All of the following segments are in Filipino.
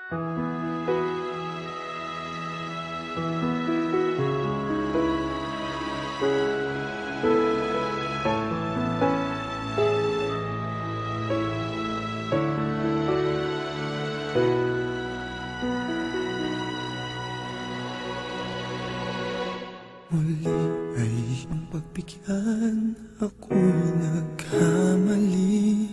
Muli ay iyong pagbigyan, ako'y nagkamali.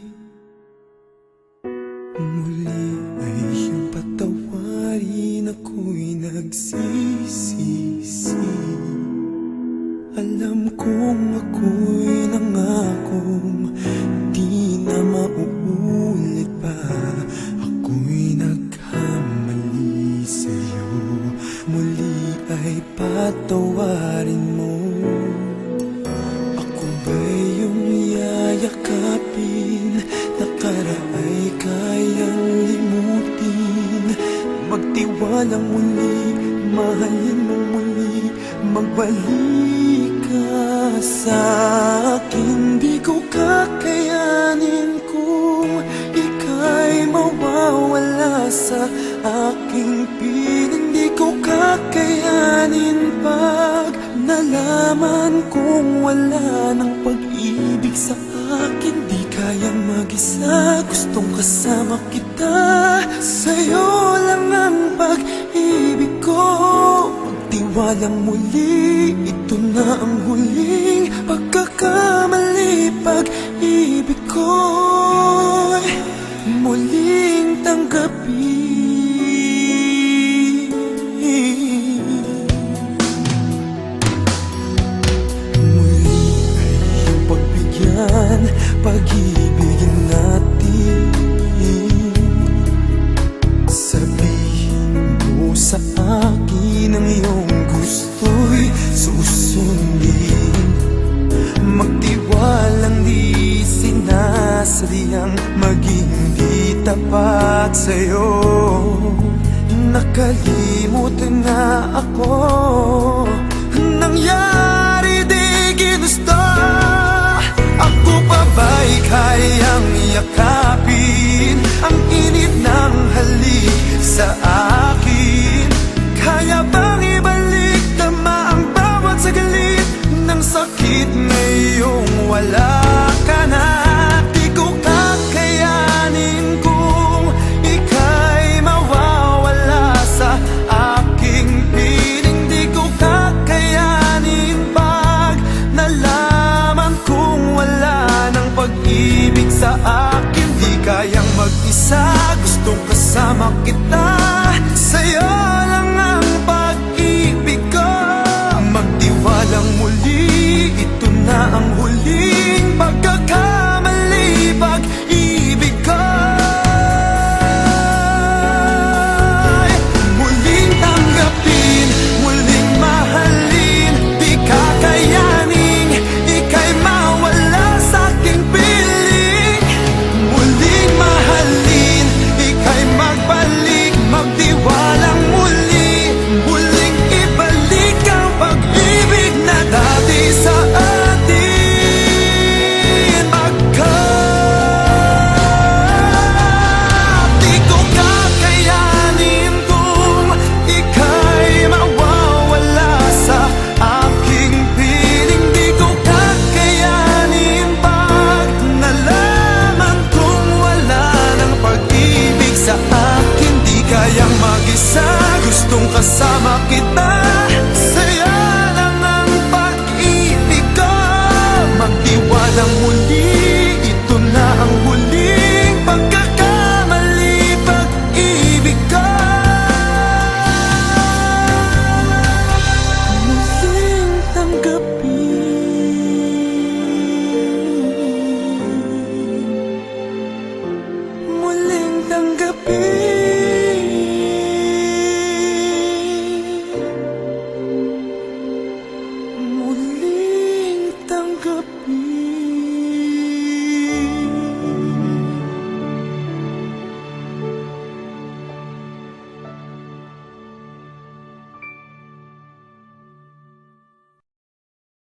Muli ay iyong patawarin, ako'y nagsisisi. Alam kong ako'y nangakong di na mauulit pa. Ako'y nagkamali sa'yo, muli ay patawarin mo. Ako ba'y iyong yayakapin, nakaraay kayang limutin? Magtiwalang muli, mahalin mo muli, magbalik ka sa akin. Di ko kakayanin kung ika'y mawawala sa aking piling. Di ko kakayanin pag nalaman kong wala ng pag-ibig sa akin. Di kayang mag-isa, gustong kasama kita. Sa'yo lang ang pag-ibig ko. Magtiwalang muli, ito na ang huling pagkakamali. Pag-ibig ko'y muling tanggapin. Muli ay iyong pagbigyan, pag-ibigin natin. Sabihin mo sa akin ang iyong gusto'y susundin. Magtiwalang di sinasadyang maging di tapat sa'yo. Nakalimutan na ako, nangyari di ginusto. Ako pa ba'y kayang yakapin ang init ng halik sa akin? Kaya bang ibalik tama ang bawat sagalit ng sakit ngayong wala ka na? Di ko kakayanin kung ika'y mawawala sa aking piling. Di ko kakayanin pag nalaman kong wala ng pag-ibig sa akin. Di kayang mag-isa, gustong kasama kita. Sa'yo lang ang pag-ibig ko. Magtiwalang muli, ito na ang huling pagkakamali. Pag-ibig ko muling tanggapin, muling mahalin. Di kakayaning ika'y mawala sa aking piling. Muling mahalin, ika'y magbalik, magtiwalang muli. Muling ibalik ang pag-ibig na dati sa atin. Di ko kakayanin kung ika'y mawawala sa aking piling. Di ko kakayanin pag nalaman kong wala ng pag-ibig sa akin. Di kayang mag-isa, gustong kasama kita.